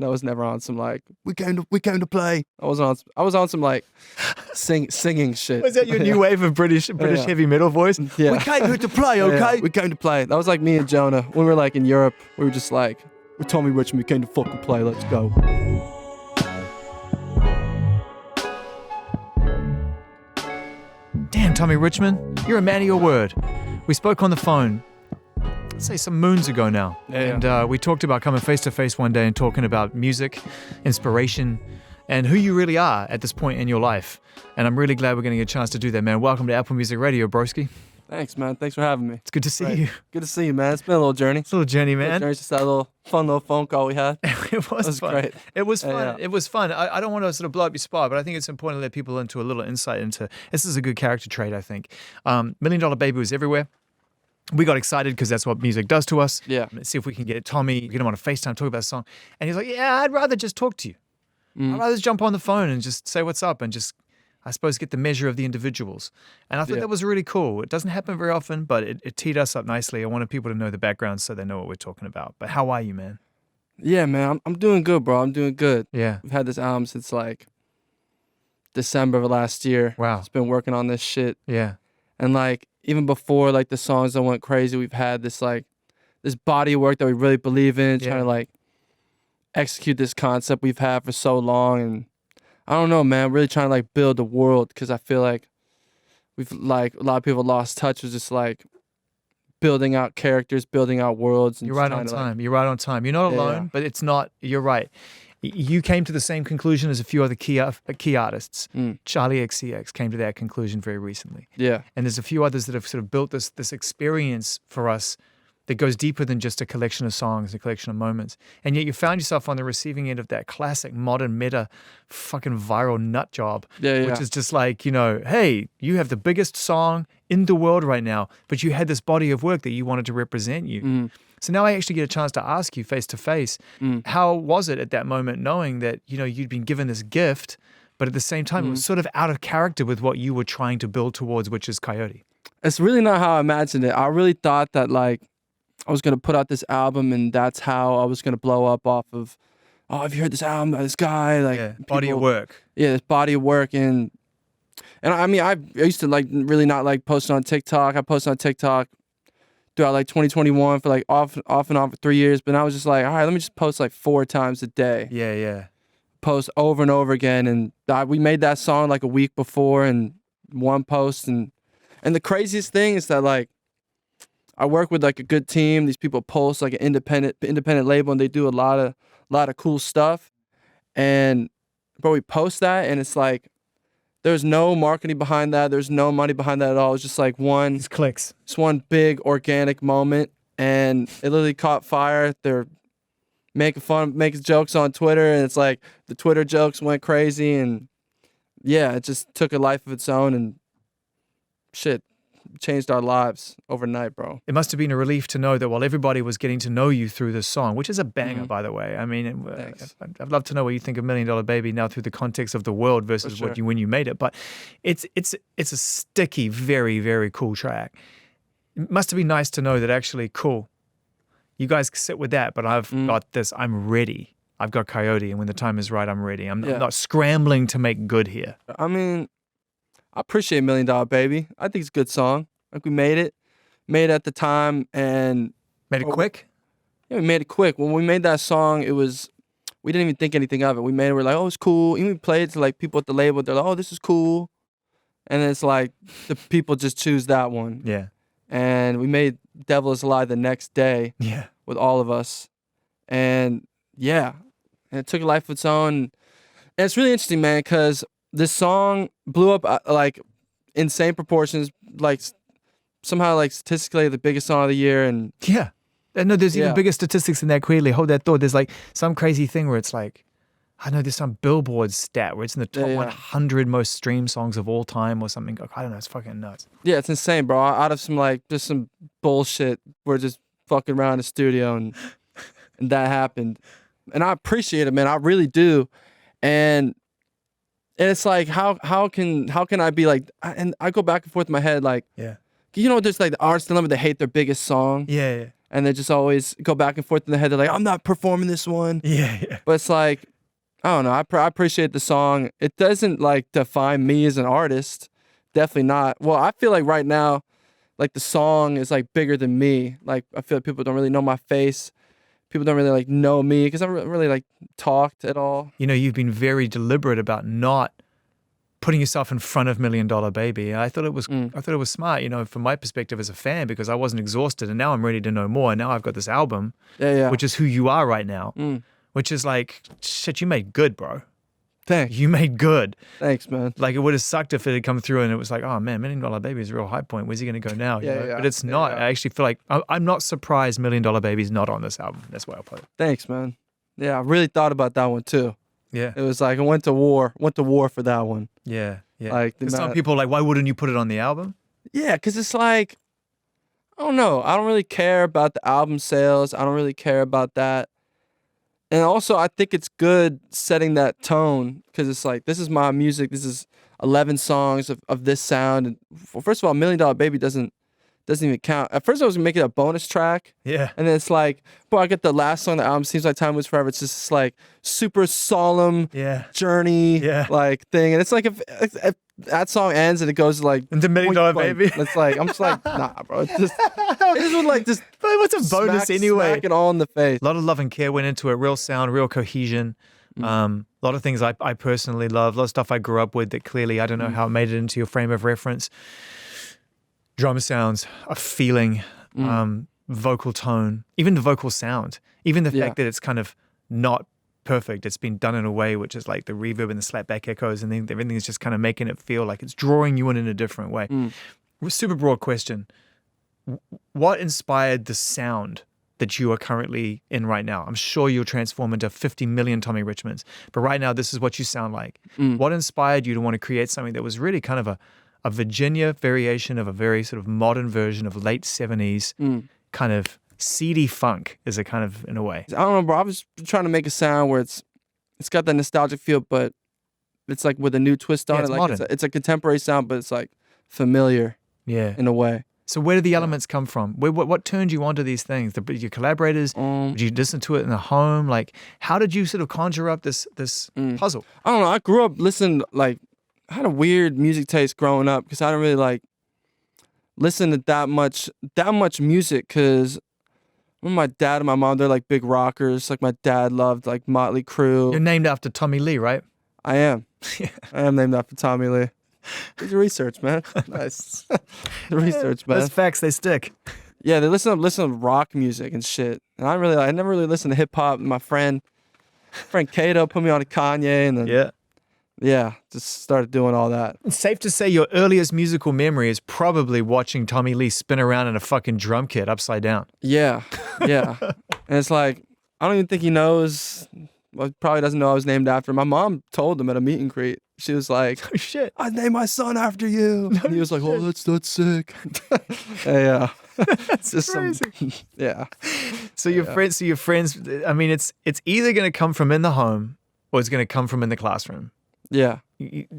That was never on some like we came to play. I was on some like singing shit. Was that your new wave of British heavy metal voice? Yeah. We came here to play, okay? Yeah, we came to play. That was like me and Jonah when we were like in Europe. We were just like, we told me Richman, we came to fucking play. Let's go. Damn, Tommy Richman, you're a man of your word. We spoke on the phone, let's say some moons ago now. Yeah. And we talked about coming face to face one day and talking about music, inspiration, and who you really are at this point in your life. And I'm really glad we're getting a chance to do that, man. Welcome to Apple Music Radio, broski. Thanks, man. Thanks for having me. It's good to see you. Good to see you, man. It's been a little journey. It's a little journey, man. It's just that fun little phone call we had. It was fun. Great. It was fun. Yeah. It was fun. I don't want to sort of blow up your spot, but I think it's important to let people into a little insight into, this is a good character trait, I think. $1 Million Baby was everywhere. We got excited because that's what music does to us. Yeah. Let's see if we can get Tommy, get him on a FaceTime, talk about a song. And he's like, yeah, I'd rather just talk to you. I'd rather just jump on the phone and just say what's up and just, I suppose, get the measure of the individuals. And I thought that was really cool. It doesn't happen very often, but it teed us up nicely. I wanted people to know the background so they know what we're talking about. But how are you, man? Yeah, man. I'm doing good, bro. I'm doing good. Yeah. We've had this album since like December of last year. Wow. Just been working on this shit. Yeah. And like even before like the songs that went crazy, we've had this like this body of work that we really believe in, trying to like execute this concept we've had for so long. And I don't know, man, really trying to like build the world, because I feel like we've like a lot of people lost touch with just like building out characters, building out worlds. And You're right on time. You're right on time. You're not alone, but it's not, you're right. You came to the same conclusion as a few other key artists. Charlie XCX came to that conclusion very recently. Yeah. And there's a few others that have sort of built this experience for us that goes deeper than just a collection of songs, a collection of moments. And yet you found yourself on the receiving end of that classic modern meta fucking viral nut job, which is just like, you know, hey, you have the biggest song in the world right now, but you had this body of work that you wanted to represent you. So now I actually get a chance to ask you face to face, how was it at that moment knowing that, you know, you'd been given this gift, but at the same time, it was sort of out of character with what you were trying to build towards, which is COYOTE? It's really not how I imagined it. I really thought that like I was going to put out this album and that's how I was going to blow up off of, oh, have you heard this album by this guy? Like body of work. Yeah, this body of work. And I mean, I used to like really not like posting on TikTok. I posted on TikTok throughout like 2021 for like off and on for 3 years. But I was just like, all right, let me just post like 4 times a day. Yeah. Post over and over again. And we made that song like a week before and one post. And the craziest thing is that like, I work with like a good team. These people post like an independent label, and they do a lot of cool stuff. And but we post that, and it's like there's no marketing behind that. There's no money behind that at all. It's just like Just clicks. It's one big organic moment, and it literally caught fire. They're making jokes on Twitter, and it's like the Twitter jokes went crazy, and yeah, it just took a life of its own, and shit. Changed our lives overnight, bro. It must have been a relief to know that while everybody was getting to know you through this song, which is a banger, by the way. I mean, I'd love to know what you think of $1 Million Baby now through the context of the world versus when you made it. But it's a sticky, very, very cool track. It must have been nice to know that actually, cool, you guys sit with that, but I've got this, I'm ready. I've got COYOTE, and when the time is right, I'm ready. I'm not scrambling to make good here. I mean, I appreciate $1 Million Baby. I think it's a good song. Like we made it at the time, and made it quick. Yeah, we made it quick. When we made that song, we didn't even think anything of it. We made it. We're like, oh, it's cool. Even we played it to like people at the label. They're like, oh, this is cool. And it's like the people just choose that one. Yeah. And we made Devil Is a Lie the next day. Yeah. With all of us, and and it took a life of its own. And it's really interesting, man, because this song blew up like insane proportions, like somehow like statistically the biggest song of the year. And yeah, no, there's even bigger statistics than that. Clearly, hold that thought. There's like some crazy thing where it's like, I know there's some Billboard stat where it's in the top 100 most streamed songs of all time or something. I don't know, it's fucking nuts. Yeah, it's insane, bro. Out of some like just some bullshit, we're just fucking around the studio and that happened. And I appreciate it, man. I really do. And it's like, how can I be like, and I go back and forth in my head, like, you know, there's like the artists dilemma, they hate their biggest song. Yeah. and they just always go back and forth in the head. They're like, I'm not performing this one. Yeah. But it's like, I don't know. I appreciate the song. It doesn't like define me as an artist. Definitely not. Well, I feel like right now, like the song is like bigger than me. Like I feel like people don't really know my face. People don't really like know me because I haven't really like talked at all. You know, you've been very deliberate about not putting yourself in front of $1 Million Baby. I thought it was smart, you know, from my perspective as a fan, because I wasn't exhausted and now I'm ready to know more. And now I've got this album, which is who you are right now, which is like, shit, you made good, bro. Thanks. You made good. Thanks, man. Like, it would have sucked if it had come through and it was like, oh man, $1 Million Baby is a real high point. Where's he going to go now? You know? But it's not. I actually feel like I'm not surprised $1 Million Baby's not on this album. That's why I'll put it. Thanks, man. Yeah, I really thought about that one too. Yeah. It was like I went to war for that one. Yeah. Yeah. Like some people are like, why wouldn't you put it on the album? Yeah, because it's like, I don't know. I don't really care about the album sales. I don't really care about that. And also, I think it's good setting that tone because it's like, this is my music. This is 11 songs of this sound. And first of all, $1 Million Baby doesn't even count. At first, I was gonna make it a bonus track. Yeah. And then it's like, boy, I get the last song of the album, Seems Like Time Was Forever. It's just this, like super solemn journey like thing. And it's like if that song ends and it goes like the $1 Million Baby. It's like I'm just like, nah, bro. It just would like just. But what's a bonus anyway? Smack it all in the face. A lot of love and care went into it. Real sound, real cohesion. A lot of things I personally love. A lot of stuff I grew up with that clearly I don't know how it made it into your frame of reference. Drum sounds, a feeling, vocal tone, even the vocal sound, even the fact that it's kind of not perfect. It's been done in a way which is like the reverb and the slapback echoes, and then everything is just kind of making it feel like it's drawing you in a different way. Super broad question. What inspired the sound that you are currently in right now? I'm sure you'll transform into 50 million Tommy Richmans, but right now this is what you sound like. What inspired you to want to create something that was really kind of a Virginia variation of a very sort of modern version of late 70s kind of seedy funk, is it kind of in a way? I don't know, bro. I was trying to make a sound where it's got that nostalgic feel, but it's like with a new twist on it. Like modern. It's a contemporary sound, but it's like familiar in a way. So where do the elements come from? What turned you onto these things? Your collaborators? Did you listen to it in the home? Like, how did you sort of conjure up this puzzle? I don't know. I grew up listening, like, I had a weird music taste growing up because I didn't really like listen to that much music because my dad and my mom, they're like big rockers. Like my dad loved like Motley Crue. You're named after Tommy Lee, right? I am. I am named after Tommy Lee. Do your research, man. Nice. The research, man. Those facts, they stick. Yeah, they listen to rock music and shit. And I never really listened to hip hop. My friend Kato put me on to Kanye, and then just started doing all that. It's safe to say your earliest musical memory is probably watching Tommy Lee spin around in a fucking drum kit upside down. Yeah. And it's like, I don't even think he knows. Well, he probably doesn't know I was named after him. My mom told him at a meet and greet. She was like, oh shit, I named my son after you. And he was like, oh, that's sick. Yeah. That's just crazy. So your friends, I mean, it's either going to come from in the home or it's going to come from in the classroom. Yeah.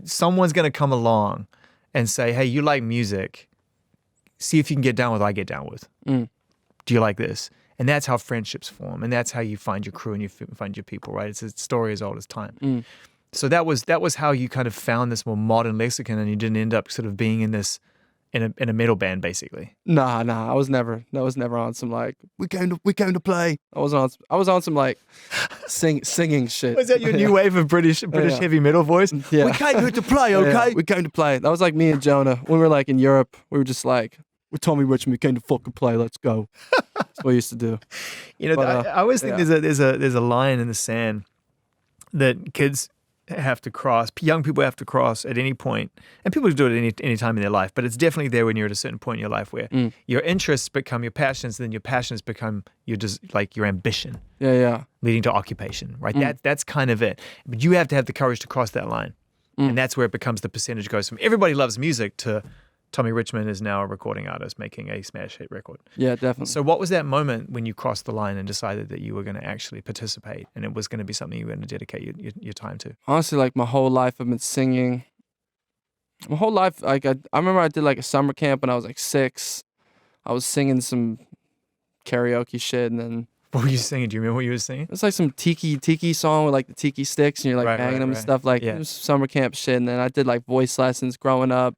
Someone's going to come along and say, hey, you like music. See if you can get down with what I get down with. Do you like this? And that's how friendships form. And that's how you find your crew and you find your people, right? It's a story as old as time. So that was how you kind of found this more modern lexicon, and you didn't end up sort of being in a metal band, basically. Nah. I was never on some like we came to play. I was on some like singing shit. Was that your new wave of British heavy metal voice? Yeah. We came here to play, okay? We came to play. That was like me and Jonah when we were like in Europe. We were just like, we're Tommy Richman. We came to fucking play. Let's go. That's what we used to do. You know, but, I always think there's a line in the sand that kids have to cross, young people have to cross at any point, and people do it at any time in their life, but it's definitely there when you're at a certain point in your life where your interests become your passions, then your passions become your ambition. Leading to occupation, right? That's kind of it. But you have to have the courage to cross that line. And that's where it becomes, the percentage goes from everybody loves music to Tommy Richman is now a recording artist making a smash hit record. Yeah, definitely. So what was that moment when you crossed the line and decided that you were going to actually participate and it was going to be something you were going to dedicate your time to? Honestly, like my whole life I've been singing. My whole life, like I remember I did like a summer camp when I was like 6. I was singing some karaoke shit, and then What were you singing? Do you remember what you were singing? it's like some tiki song with like the tiki sticks, and you're like banging them and stuff. Like Yeah. it was summer camp shit, and then I did like voice lessons growing up.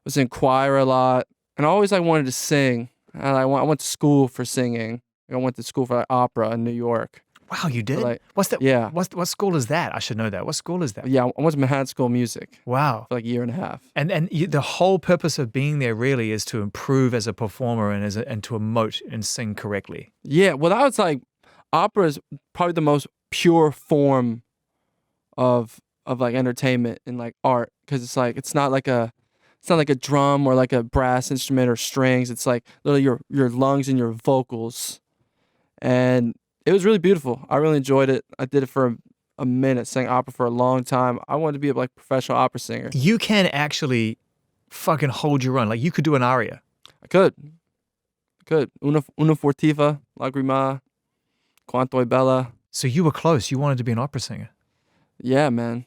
Was in choir a lot, and I always like wanted to sing. And I went to school for singing. I went to school for like, opera in New York. Wow, you did? like, What's that? yeah. What school is that? I should know that. What school is that? Yeah, I went to Manhattan School of Music Wow. for like a year and a half. And the whole purpose of being there really is to improve as a performer and to emote and sing correctly. Yeah, well, that was like opera is probably the most pure form of like entertainment and like art, because it's like it's not like a drum or like a brass instrument or strings. It's like literally your lungs and your vocals, and it was really beautiful. I really enjoyed it. I did it for a minute, sang opera for a long time. I wanted to be a like professional opera singer. You can actually fucking hold your own. Like you could do an aria. I could. Una furtiva, lagrima, quanto è bella. So you were close. You wanted to be an opera singer. Yeah, man.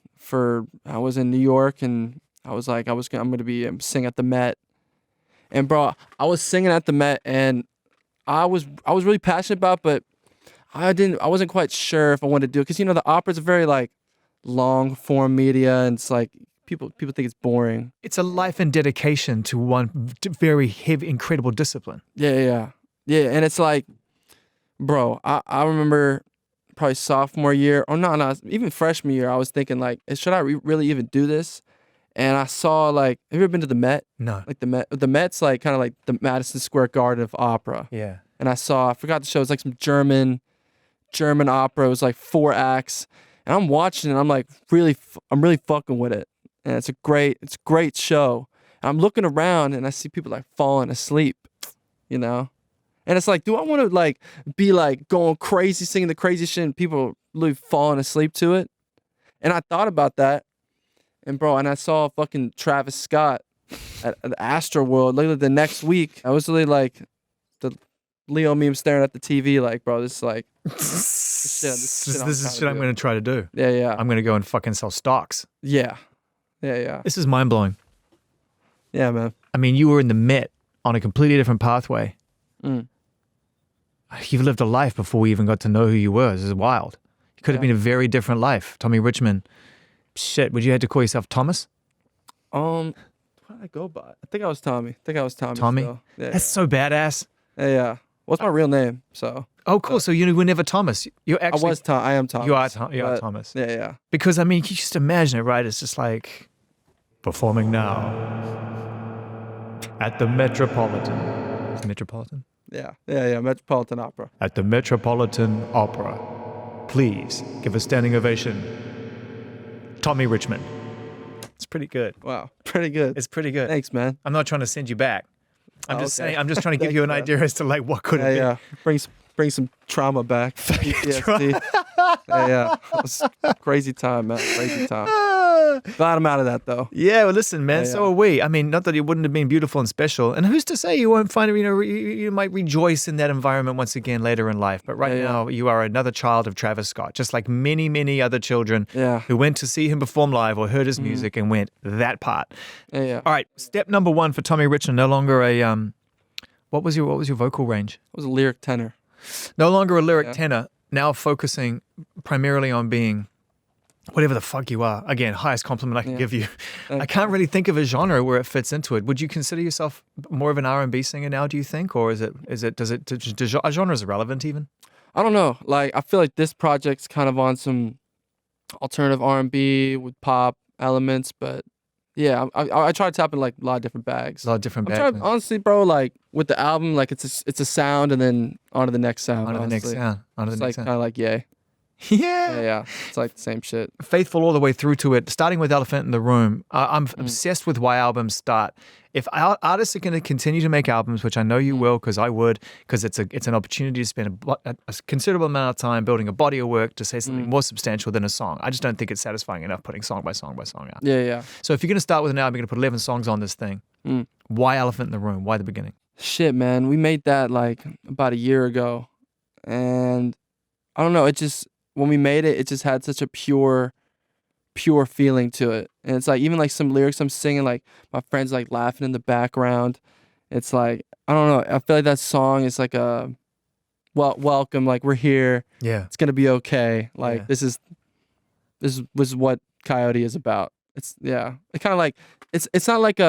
I was in New York, and I was like, I'm gonna be sing at the Met. And bro, I was singing at the Met, and I was really passionate about, but I wasn't quite sure if I wanted to do it, because the opera's a very like long form media, and it's like people think it's boring. It's a life and dedication to one very heavy, incredible discipline. Yeah, and it's like, bro, I remember probably sophomore year, or no, even freshman year, I was thinking like, should I really even do this? And I saw like, have you ever been to the Met? No. Like the Met's like kind of like the Madison Square Garden of opera. Yeah. And I forgot the show. It was like some German opera. It was like 4 acts, and I'm watching it. I'm like I'm really fucking with it, and it's a great show. And I'm looking around, and I see people like falling asleep, and it's like, do I want to like be like going crazy, singing the crazy shit, and people really falling asleep to it? And I thought about that, and bro, and I saw fucking Travis Scott at the Astroworld literally the next week. I was really like the Leo meme staring at the TV like, bro, this is like this is shit I'm going to try to do. Yeah. I'm going to go and fucking sell stocks. Yeah. This is mind-blowing. Yeah, man. I mean, you were in the Met on a completely different pathway. Mm. You've lived a life before we even got to know who you were. This is wild. You could have been a very different life. Tommy Richman. Shit, would you have to call yourself Thomas? What did I go by? I think I was Tommy. Tommy? Still. Yeah. That's so badass. Yeah. What's my real name? So. Oh, cool. So you were never Thomas. You're actually. I am Thomas. You are Thomas. Yeah. Because, I mean, you just imagine it, right? It's just like performing now at the Metropolitan. Is it Metropolitan? Yeah. Metropolitan Opera. At the Metropolitan Opera. Please give a standing ovation. Tommy Richman. It's pretty good. Wow. Pretty good. It's pretty good. Thanks, man. I'm not trying to send you back. I'm just okay. saying. I'm just trying to give you an idea as to like what could have been. Yeah. Bring some trauma back. PTSD. Yeah. It was a crazy time, man. Crazy time. Glad I'm out of that though. Yeah, well, listen, man. Yeah. So are we. I mean, not that it wouldn't have been beautiful and special. And who's to say you won't find it? You might rejoice in that environment once again later in life. But right now, you are another child of Travis Scott, just like many, many other children who went to see him perform live or heard his music and went that part. Yeah. All right, step number 1 for Tommy Richman. No longer a What was your vocal range? I was a lyric tenor. No longer a lyric tenor. Now focusing primarily on being whatever the fuck you are. Again, highest compliment I can give you. I can't really think of a genre where it fits into it. Would you consider yourself more of an R&B singer now, do you think? Or are genres irrelevant even? I don't know. Like, I feel like this project's kind of on some alternative R&B with pop elements, but yeah, I try to tap in like a lot of different bags. Honestly, bro, like with the album, like it's a sound and then on to the next sound. It's like kind of like yay. Yeah. It's like the same shit. Faithful all the way through to it. Starting with Elephant in the Room, I'm obsessed with why albums start. If artists are going to continue to make albums, which I know you will, because I would, because it's an opportunity to spend a considerable amount of time building a body of work to say something more substantial than a song. I just don't think it's satisfying enough putting song by song by song out. Yeah. So if you're going to start with an album, you're going to put 11 songs on this thing. Why Elephant in the Room? Why the beginning? Shit, man. We made that like about a year ago. And I don't know, when we made it, it just had such a pure feeling to it. And it's like, even like some lyrics I'm singing, like my friends like laughing in the background. It's like, I don't know. I feel like that song is like welcome. Like, we're here. Yeah. It's gonna be okay. Like, Yeah. this was what Coyote is about. It's it kind of like it's not like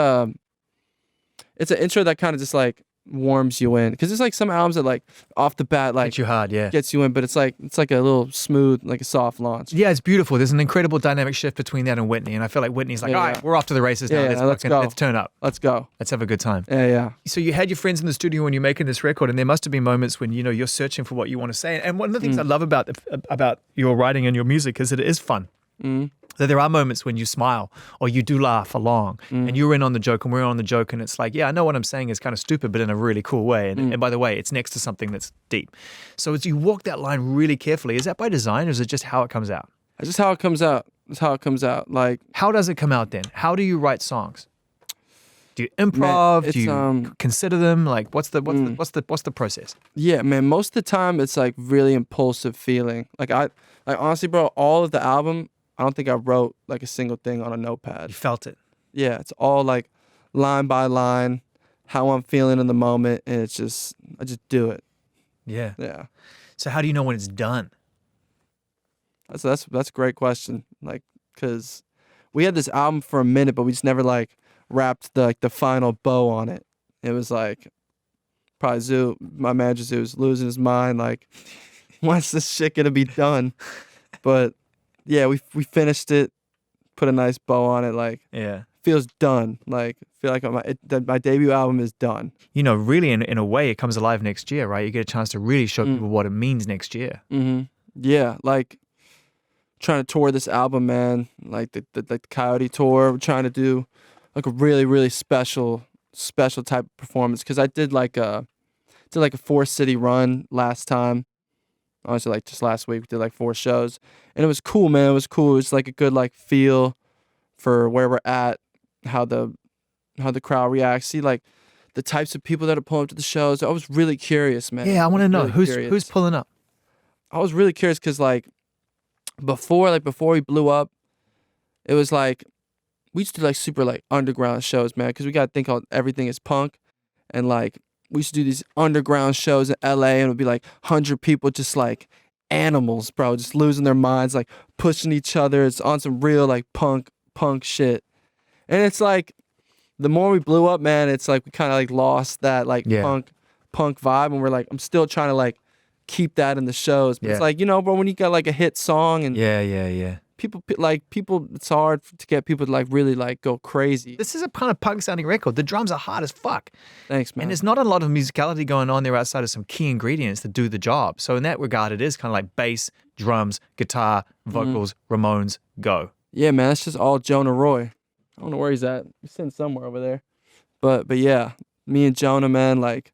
it's an intro that kind of just like warms you in, because there's like some albums that like off the bat like Hit you hard, yeah. gets you in, but it's like a little smooth, like a soft launch. Yeah, it's beautiful. There's an incredible dynamic shift between that and Whitney, and I feel like Whitney's like, Yeah, all right, yeah. we're off to the races now. Let's go. Let's turn up. Let's go. Let's have a good time. Yeah. So you had your friends in the studio when you're making this record, and there must have been moments when, you know, you're searching for what you want to say. And one of the things I love about your writing and your music is that it is fun. That there are moments when you smile or you do laugh along, and you're in on the joke and we're on the joke, and it's like, yeah, I know what I'm saying is kind of stupid, but in a really cool way. And by the way, it's next to something that's deep. So as you walk that line really carefully, is that by design or is it just how it comes out? It's just how it comes out. It's how it comes out. Like, How does it come out then? How do you write songs? Do you improv? Man, do you consider them? Like, what's the process? yeah, man, most of the time it's like really impulsive feeling. Like honestly, bro, all of the album, I don't think I wrote like a single thing on a notepad. You felt it. Yeah, it's all like line by line, how I'm feeling in the moment, and I just do it. Yeah. Yeah. So how do you know when it's done? That's a great question. Like, cause we had this album for a minute, but we just never like wrapped the final bow on it. It was like probably my manager Zoo was losing his mind. Like, when's this shit gonna be done? But yeah, we finished it, put a nice bow on it. Like, Yeah. feels done. Like, feel like my debut album is done. You know, really, in a way, it comes alive next year, right? You get a chance to really show people what it means next year. Yeah, like trying to tour this album, man. Like the Coyote tour. We're trying to do like a really, really special type of performance. Cause I did like a 4-city run last time. Honestly, like just last week we did like 4 shows, and it was cool, man. It was cool. It was like a good like feel for where we're at, how the crowd reacts. See like the types of people that are pulling up to the shows. I was really curious, man. Yeah, I want to know really who's pulling up. I was really curious because like before we blew up, it was like we used to do like super like underground shows, man. Because we got to think everything is punk, and like we used to do these underground shows in LA, and it would be like 100 people just like animals, bro, just losing their minds, like pushing each other. It's on some real like punk shit, and it's like the more we blew up, man, it's like we kind of like lost that like punk vibe, and we're like, I'm still trying to like keep that in the shows, but it's like, you know, bro, when you got like a hit song and people, it's hard to get people to like really like go crazy. This is a kind of punk sounding record. The drums are hard as fuck. Thanks, man. And there's not a lot of musicality going on there outside of some key ingredients that do the job. So in that regard, it is kind of like bass, drums, guitar, vocals, Ramones, go. Yeah, man, it's just all Jonah Roy. I don't know where he's at. He's sitting somewhere over there. But yeah, me and Jonah, man, like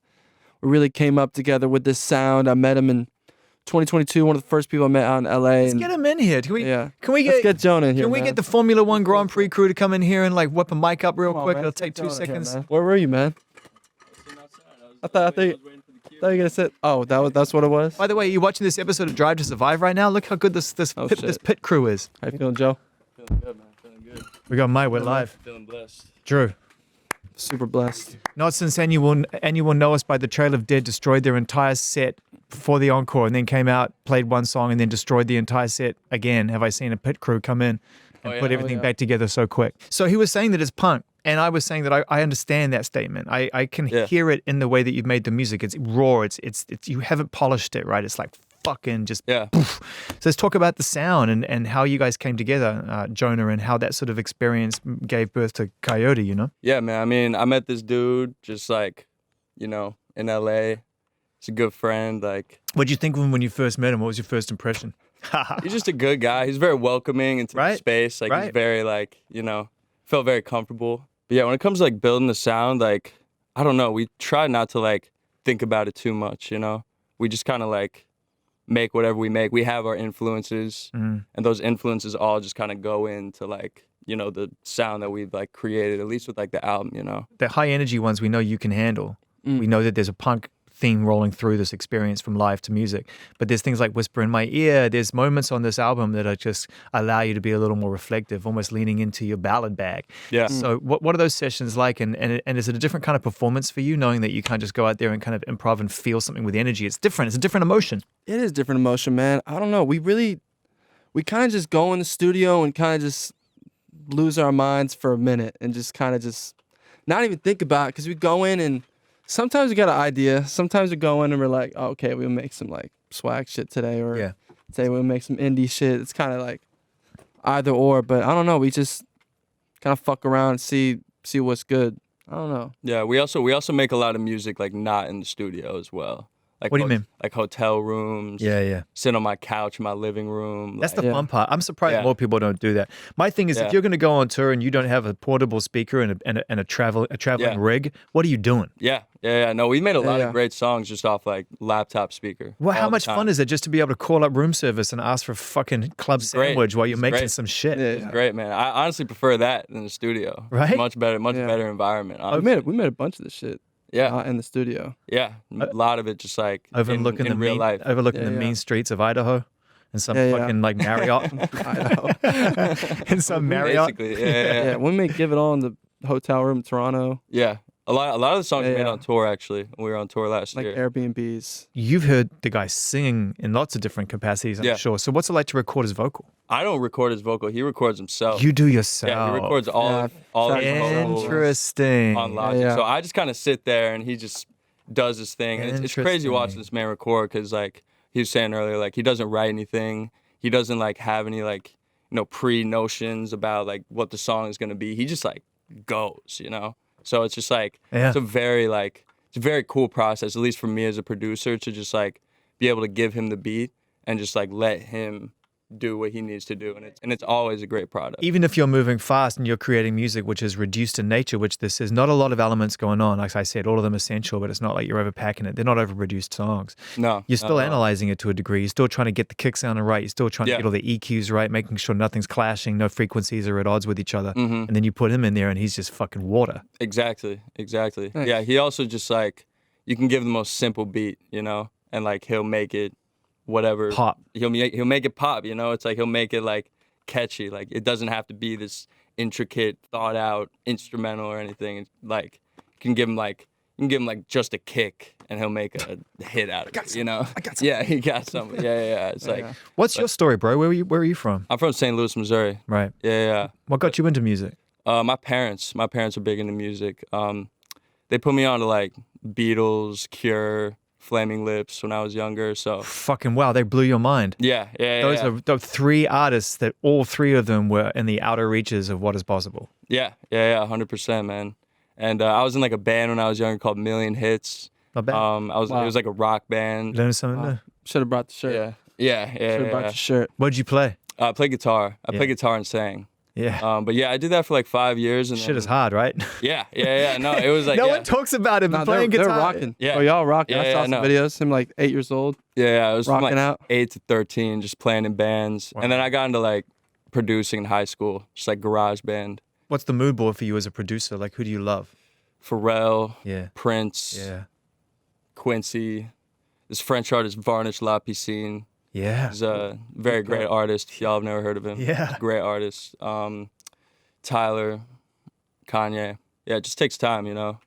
we really came up together with this sound. I met him in 2022, one of the first people I met out in LA. Let's get him in here. Let's get Jonah in here. Can we get the Formula One Grand Prix crew to come in here and like whip a mic up real quick? Man, It'll take 2 seconds. Where were you, man? I thought you were gonna sit. Oh, that's what it was. By the way, you're watching this episode of Drive to Survive right now. Look how good this pit crew is. How you feeling, Joe? Feeling good, man. Feeling good. We got Mike. We're live. Feeling blessed. Drew. Super blessed. Not since anyone know us by the Trail of Dead destroyed their entire set before the encore and then came out, played one song, and then destroyed the entire set again. Have I seen a pit crew come in and put everything back together so quick? So he was saying that it's punk, and I was saying that I understand that statement. I can hear it in the way that you've made the music. It's raw. It's you haven't polished it, right? It's like fucking just poof. So let's talk about the sound and how you guys came together, Jonah, and how that sort of experience gave birth to Coyote, you know? Yeah, man. I mean, I met this dude just like, you know, in LA. He's a good friend. Like, what did you think of him when you first met him? What was your first impression? he's just a good guy. He's very welcoming into the space. Like, he's very like, you know, felt very comfortable. But yeah, when it comes to like building the sound, like, I don't know. We try not to like think about it too much, you know? We just kind of like make whatever we make. We have our influences, and those influences all just kind of go into like, you know, the sound that we've like created, at least with like the album, you know. The high energy ones we know you can handle. We know that there's a punk theme rolling through this experience from live to music. But there's things like Whisper in My Ear. There's moments on this album that are just allow you to be a little more reflective, almost leaning into your ballad bag. Yeah. So what are those sessions like? And is it a different kind of performance for you, knowing that you can't just go out there and kind of improv and feel something with energy? It's different. It's a different emotion. It is different emotion, man. I don't know. We kind of just go in the studio and kind of just lose our minds for a minute and just kind of just not even think about it, because we go in and sometimes we got an idea. Sometimes we go in and we're like, oh, okay, we'll make some like swag shit today, or today we'll make some indie shit. It's kind of like either or, but I don't know. We just kind of fuck around and see what's good. I don't know. Yeah, we also make a lot of music like not in the studio as well. Like, what do you mean? Like hotel rooms. Yeah. Sit on my couch in my living room. That's the fun part. I'm surprised more people don't do that. My thing is, if you're going to go on tour and you don't have a portable speaker and a traveling rig, what are you doing? Yeah. No, we made a lot of great songs just off like laptop speaker. Well, how much fun is it just to be able to call up room service and ask for a fucking club sandwich while you're making some shit? Yeah, it's great, man. I honestly prefer that than the studio. Right? It's much better environment. We made a bunch of this shit. Yeah, in the studio. Yeah, a lot of it just like overlooking in real life, overlooking the mean streets of Idaho, and some fucking like Marriott, and some Marriott. Basically, yeah. We may give it all in the hotel room in Toronto. Yeah, a lot of the songs we made on tour actually. We were on tour last year. Like Airbnbs. You've heard the guy sing in lots of different capacities, I'm sure. So what's it like to record his vocal? I don't record his vocal. He records himself. You do yourself. Yeah, he records all his vocals Interesting. on Logic. So I just kind of sit there and he just does his thing. And it's crazy watching this man record because like he was saying earlier, like he doesn't write anything. He doesn't like have any like, pre-notions about like what the song is going to be. He just like goes, So it's just like, it's a very cool process, at least for me as a producer, to just like be able to give him the beat and just like let him do what he needs to do, and it's always a great product. Even if you're moving fast and you're creating music which is reduced in nature, which this is, not a lot of elements going on. Like I said, all of them essential, but it's not like you're overpacking it. They're not overproduced songs. No. You're still analyzing it to a degree. You're still trying to get the kick sounding right. You're still trying to get all the EQs right, making sure nothing's clashing, no frequencies are at odds with each other. Mm-hmm. And then you put him in there and he's just fucking water. Exactly. Nice. Yeah, he also just like, you can give the most simple beat, and like he'll make it whatever pop. He'll make it pop, It's like he'll make it like catchy. Like it doesn't have to be this intricate, thought out instrumental or anything. It's like you can give him like just a kick and he'll make a hit out of it. I got some. Yeah, he got something. Yeah. It's like, what's your story, bro? Where are you from? I'm from St. Louis, Missouri. Right. Yeah. What got you into music? My parents are big into music. They put me on to like Beatles, Cure, Flaming Lips when I was younger, so fucking wow, they blew your mind. Yeah. Those are the three artists that all three of them were in the outer reaches of what is possible. Yeah, 100%, man. And I was in like a band when I was younger called Million Hits. Not bad. It was like a rock band. Learn something there. Should have brought the shirt. Yeah. Should have brought your shirt. What'd you play? I played guitar. I played guitar and sang. Yeah. But yeah, I did that for like 5 years. And shit is hard, right? Yeah. No, it was like no one talks about him playing guitar. They're rocking. Yeah. Oh, y'all rocking. I saw some no. videos. Him like 8 years old. Yeah, I was rocking from like out. 8 to 13, just playing in bands. Wow. And then I got into like producing in high school, just like garage band. What's the mood board for you as a producer? Like, who do you love? Pharrell, Yeah. Prince, Yeah. Quincy, this French artist Varnish La Piscine. Yeah. He's a very great artist. Y'all have never heard of him. Yeah. Great artist. Tyler, Kanye. Yeah, it just takes time,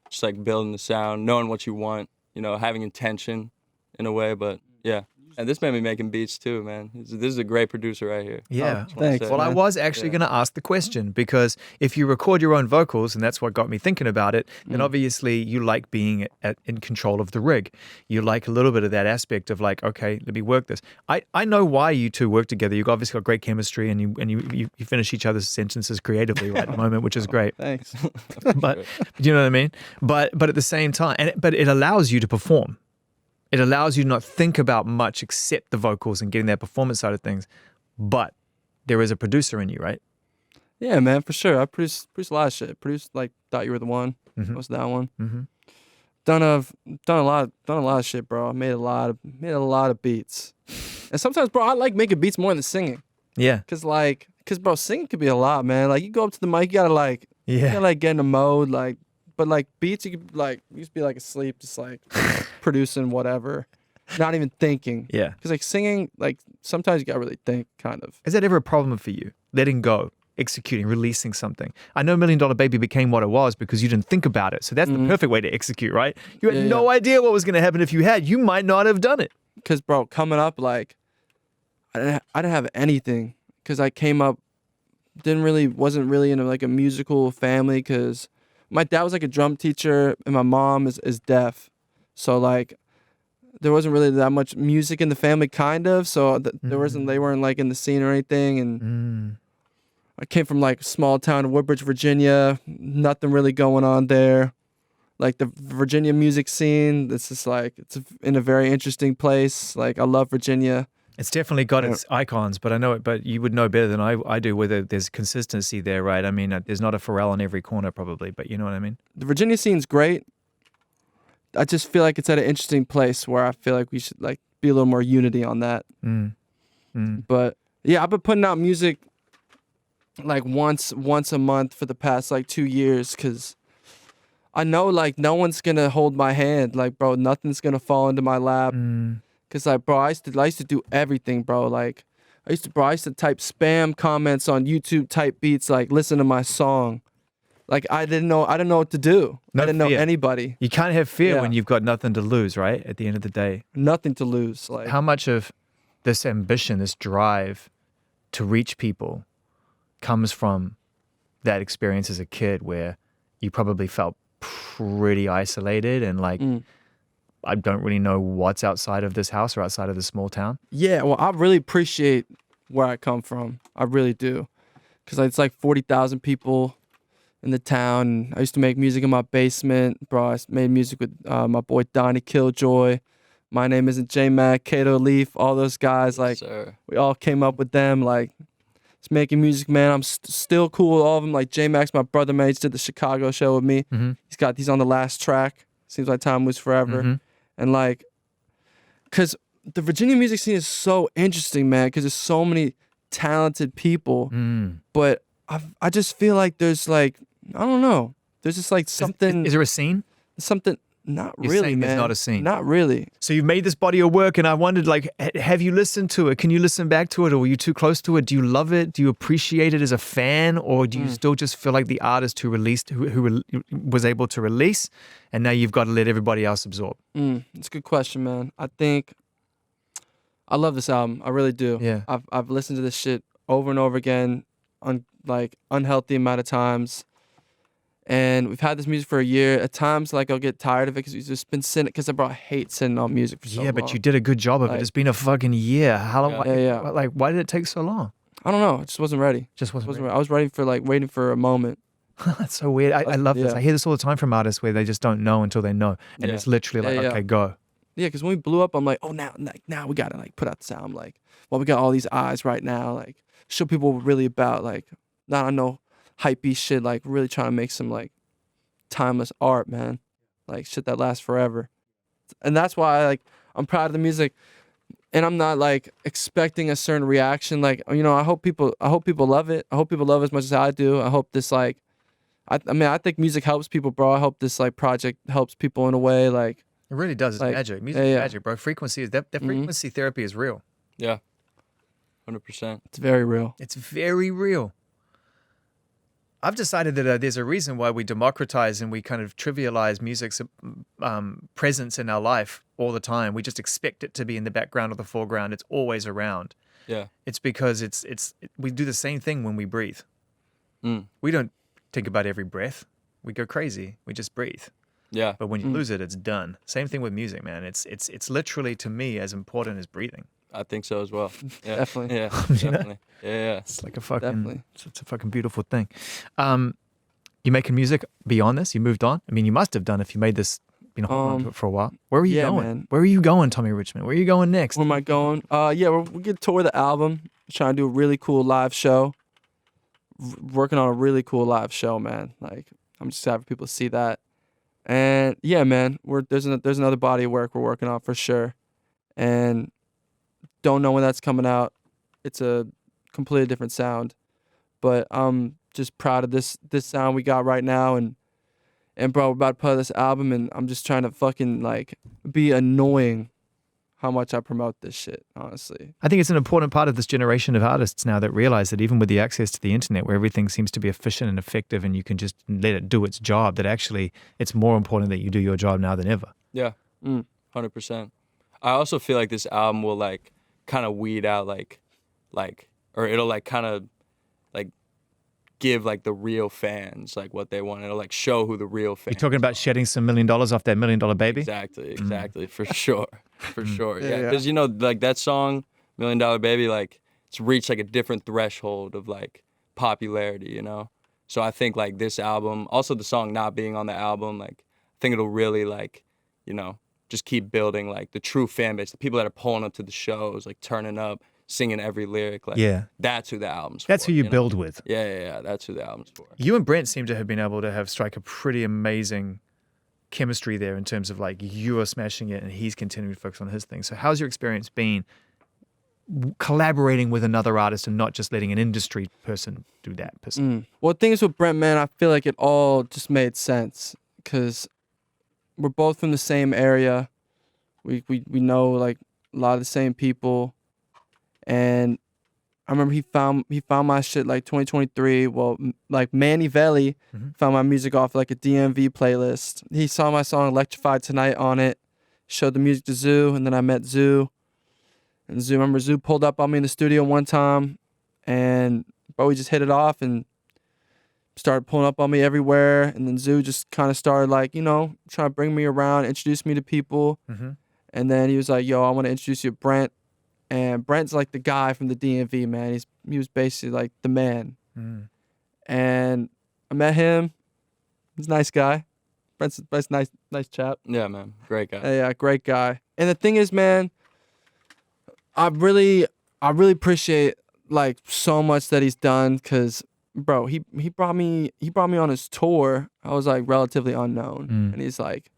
just like building the sound, knowing what you want, having intention in a way, but yeah. And this made me making beats too, man. This is a great producer right here. Yeah. Thanks. Well, I was actually going to ask the question because if you record your own vocals, and that's what got me thinking about it, then obviously you like being in control of the rig. You like a little bit of that aspect of like, okay, let me work this. I know why you two work together. You've obviously got great chemistry and you finish each other's sentences creatively right at the moment, which is great. Thanks. But you know what I mean? But at the same time, but it allows you to perform. It allows you to not think about much except the vocals and getting that performance side of things. But there is a producer in you, right? Yeah, man, for sure. I produced a lot of shit. Produced like Thought You Were the One. Mm-hmm. What's that one? Mm-hmm. Done a lot of shit, bro. I made a lot of beats. And sometimes, bro, I like making beats more than singing. Yeah. Cause bro, singing could be a lot, man. Like you go up to the mic, you gotta get in the mode, like but like beats, you could like you just be like asleep, just like producing whatever, not even thinking. Yeah. Because like singing, like sometimes you gotta really think, kind of. Is that ever a problem for you? Letting go, executing, releasing something. I know $1 Million Baby became what it was because you didn't think about it. So that's the perfect way to execute, right? You had no idea what was going to happen. If you had, you might not have done it. Because bro, coming up, like I didn't have anything. Because I came up, wasn't really in like a musical family. Because my dad was like a drum teacher and my mom is deaf, so like there wasn't really that much music in the family, kind of. So they weren't like in the scene or anything. And I came from like small town in Woodbridge, Virginia. Nothing really going on there. Like the Virginia music scene, it's just like it's in a very interesting place. Like I love Virginia. It's definitely got its icons, but I know it. But you would know better than I do whether there's consistency there, right? I mean, there's not a Pharrell on every corner, probably, but you know what I mean. The Virginia scene's great. I just feel like it's at an interesting place where I feel like we should like be a little more unity on that. But yeah, I've been putting out music like once a month for the past like 2 years, because I know like no one's gonna hold my hand. Like, bro, nothing's gonna fall into my lap. Cause like, bro, I used to do everything, bro. Like, I used to type spam comments on YouTube, type beats, like listen to my song. Like I didn't know what to do. No I didn't know fear. anybody. You can't have fear when you've got nothing to lose, right? At the end of the day, nothing to lose. Like, how much of this ambition, this drive to reach people, comes from that experience as a kid where you probably felt pretty isolated and like, I don't really know what's outside of this house or outside of this small town? Yeah, well, I really appreciate where I come from. I really do. Because it's like 40,000 people in the town. I used to make music in my basement. Bro, I made music with my boy Donnie Killjoy. My Name Isn't J-Mac, Kato Leaf, all those guys. Like, we all came up with them. Like, it's making music, man. I'm still cool with all of them. Like, J-Mac's my brother, man. He just did the Chicago show with me. He's on the last track. Seems like time moves forever. And like, because the Virginia music scene is so interesting, man, because there's so many talented people. But I just feel like there's like, I don't know. There's just like something. Is there a scene? Something, not You're really, saying man. there's not a scene. Not really. So you've made this body of work, and I wondered, like, have you listened to it? Can you listen back to it, or were you too close to it? Do you love it? Do you appreciate it as a fan, or do you still just feel like the artist who was able to release, and now you've got to let everybody else absorb? It's a good question, man. I think I love this album. I really do. Yeah. I've listened to this shit over and over again, like unhealthy amount of times. And we've had this music for a year. At times, like, I'll get tired of it because we've just been sitting, because I hate sitting on music for so long. Yeah, but you did a good job of it. It's been a fucking year. How long? Like, why did it take so long? I don't know. I just wasn't ready. I was ready for, like, waiting for a moment. That's so weird. I love this. I hear this all the time from artists where they just don't know until they know. And it's literally like, okay, go. Yeah, because when we blew up, I'm like, oh, now we got to, like, put out the sound. I'm like, well, we got all these eyes right now. Like, show people what we're really about. Like, not on no hypey shit. Like, really trying to make some, like, timeless art, man. Like, shit that lasts forever. And that's why I'm proud of the music, and I'm not like expecting a certain reaction. Like, you know, I hope people love it. I hope people love it as much as I do. I hope this, like, I mean, I think music helps people, bro. I hope this, like, project helps people in a way. Like, it really does. It's like, magic. Music is magic, bro. Frequency is that frequency therapy is real. Yeah. 100%. It's very real. It's very real. I've decided that there's a reason why we democratize and we kind of trivialize music's presence in our life all the time. We just expect it to be in the background or the foreground. It's always around. Yeah. It's because we do the same thing when we breathe. We don't think about every breath. We go crazy. We just breathe. Yeah. But when you lose it, it's done. Same thing with music, man. It's literally, to me, as important as breathing. I think so as well. Yeah. Definitely. Yeah. Definitely. Yeah. It's like a fucking, it's a fucking beautiful thing. You making music beyond this? You moved on? I mean, you must have done if you made this, holding on to it for a while. Where are you going? Man. Where are you going, Tommy Richman? Where are you going next? Where am I going? We're going to tour the album. Trying to do a really cool live show. Working on a really cool live show, man. Like, I'm just happy people see that. And yeah, man, there's another body of work we're working on for sure. And don't know when that's coming out. It's a completely different sound, but I'm just proud of this sound we got right now, and And bro, we're about to put out this album, and I'm just trying to fucking like be annoying how much I promote this shit, honestly. I think it's an important part of this generation of artists now that realize that even with the access to the internet where everything seems to be efficient and effective and you can just let it do its job, that actually it's more important that you do your job now than ever. Yeah, 100%. I also feel like this album will like kind of weed out or it'll like kind of like give like the real fans like what they want. It'll like show who the real fans You're talking about shedding some $1 million off that $1 Million Baby? Exactly, for sure. For sure. Yeah, Yeah, because you know, like that song, $1 Million Baby, like it's reached like a different threshold of like popularity, you know? So I think like this album, also the song not being on the album, like I think it'll really like, you know, just keep building like the true fan base, the people that are pulling up to the shows, like turning up, singing every lyric. Like that's who the album's for. That's who you know? build with. Yeah. That's who the album's for. You and Brent seem to have been able to strike a pretty amazing chemistry there in terms of like you are smashing it and he's continuing to focus on his thing. So how's your experience been collaborating with another artist and not just letting an industry person do that per se? Well, the thing is with Brent, man, I feel like it all just made sense because we're both from the same area. We know like a lot of the same people, and I remember he found my shit like 2023. Well, like Manny Veli found my music off like a DMV playlist. He saw my song "Electrified Tonight" on it, showed the music to Zoo, and then I met Zoo. And Zoo pulled up on me in the studio one time, and bro, we just hit it off and started pulling up on me everywhere. And then Zoo just kind of started like, you know, trying to bring me around, introduce me to people. And then he was like, yo, I want to introduce you to Brent. And Brent's like the guy from the DMV, man. He was basically like the man. And I met him. He's a nice guy. Brent's nice chap. Yeah, man. Great guy. Yeah, great guy. And the thing is, man, I really appreciate like so much that he's done because, bro, he brought me on his tour. I was like relatively unknown, and he's like,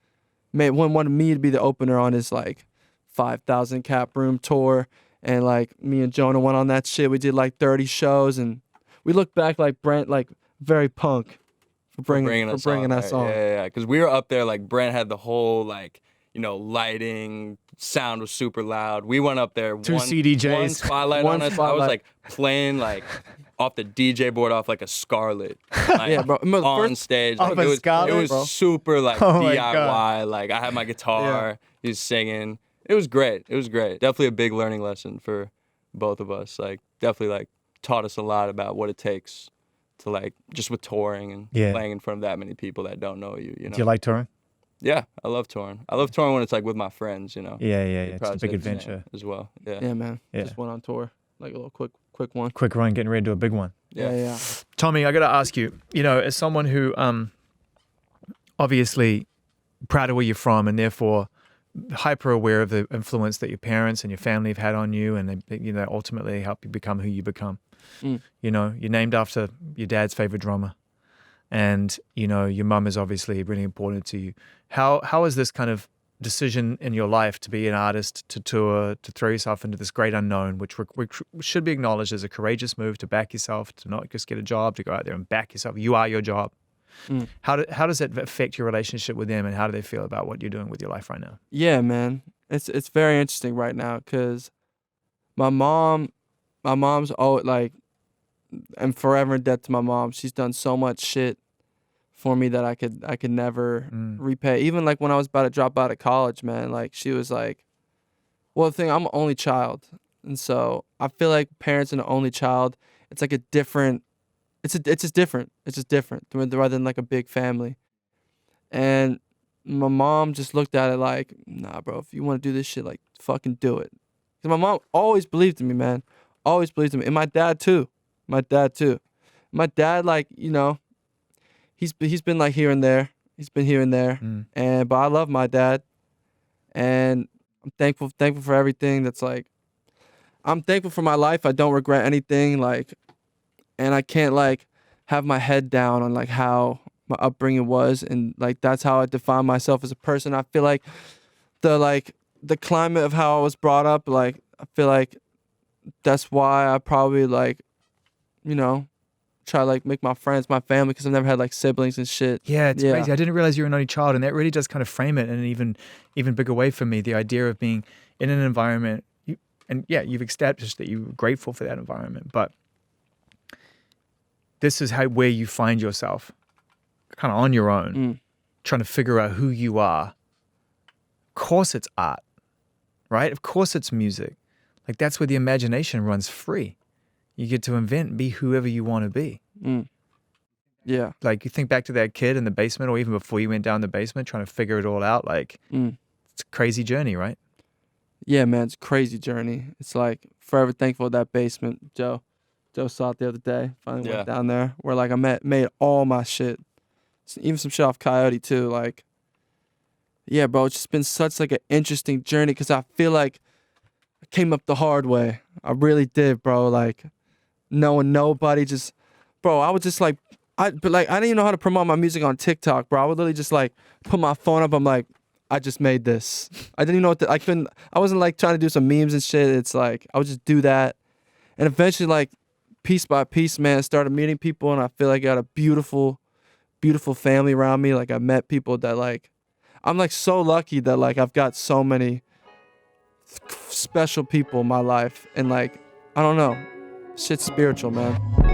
wanted me to be the opener on his like 5,000 cap room tour, and like me and Jonah went on that shit. We did like 30 shows, and we look back like Brent like very punk for bringing us on. Yeah. Because we were up there like Brent had the whole like, you know, lighting, sound was super loud. We went up there, Two CDJs, one spotlight on us. I was like playing like off the DJ board off like a Scarlett, like, yeah, bro. on stage. Like, it was super like DIY. Like I had my guitar, he was singing. It was great. Definitely a big learning lesson for both of us. Like definitely like taught us a lot about what it takes to like just with touring and playing in front of that many people that don't know you. You know. Do you like touring? Yeah, I love touring. I love touring when it's like with my friends, you know. Yeah. It's a big adventure as well. Yeah, man. Just went on tour, like a little quick one. Quick run, getting ready to do a big one. Yeah. Tommy, I got to ask you, you know, as someone who obviously proud of where you're from and therefore hyper aware of the influence that your parents and your family have had on you, and they, you know, ultimately help you become who you become. You know, you're named after your dad's favorite drummer, and you know your mum is obviously really important to you. How is this kind of decision in your life to be an artist, to tour, to throw yourself into this great unknown, which should be acknowledged as a courageous move, to back yourself, to not just get a job, to go out there and back yourself. You are your job. How does that affect your relationship with them, and how do they feel about what you're doing with your life right now? Yeah, man, it's very interesting right now because my mom's always like, I'm forever in debt to my mom. She's done so much shit for me that I could never repay. Even like when I was about to drop out of college, man, like she was like, well, the thing, I'm an only child, and so I feel like parents and an only child, it's like a different. It's just different rather than like a big family. And my mom just looked at it like, nah, bro, if you want to do this shit, like fucking do it. Because my mom always believed in me, man. Always believed in me. And my dad too. My dad, like, you know, he's been like here and there. He's been here and there. But I love my dad. And I'm thankful for everything that's like, I'm thankful for my life. I don't regret anything. Like, and I can't like have my head down on like how my upbringing was, and like that's how I define myself as a person. I feel like the climate of how I was brought up, like I feel like that's why I probably like, you know, try to like make my friends, my family, because I've never had like siblings and shit. Yeah, it's crazy. I didn't realize you were an only child, and that really does kind of frame it in an even bigger way for me. The idea of being in an environment, you've established that you're grateful for that environment, but this is where you find yourself, kind of on your own, trying to figure out who you are. Of course, it's art, right? Of course, it's music. Like that's where the imagination runs free. You get to invent and be whoever you want to be. Yeah. Like you think back to that kid in the basement, or even before you went down the basement, trying to figure it all out. Like it's a crazy journey, right? Yeah, man, it's a crazy journey. It's like forever thankful of that basement. Joe saw it the other day. Finally went down there where like I made all my shit, even some shit off COYOTE too. Like, yeah, bro, it's just been such like an interesting journey because I feel like I came up the hard way. I really did, bro. Like, knowing nobody, just, bro, I was just like, I didn't even know how to promote my music on TikTok, bro. I would literally just like put my phone up. I'm like, I just made this. I didn't even know what I wasn't like trying to do some memes and shit. It's like, I would just do that. And eventually, like, piece by piece, man, I started meeting people, and I feel like I got a beautiful, beautiful family around me. Like, I met people that, like, I'm, like, so lucky that, like, I've got so many special people in my life. And, like, I don't know. Shit's spiritual, man.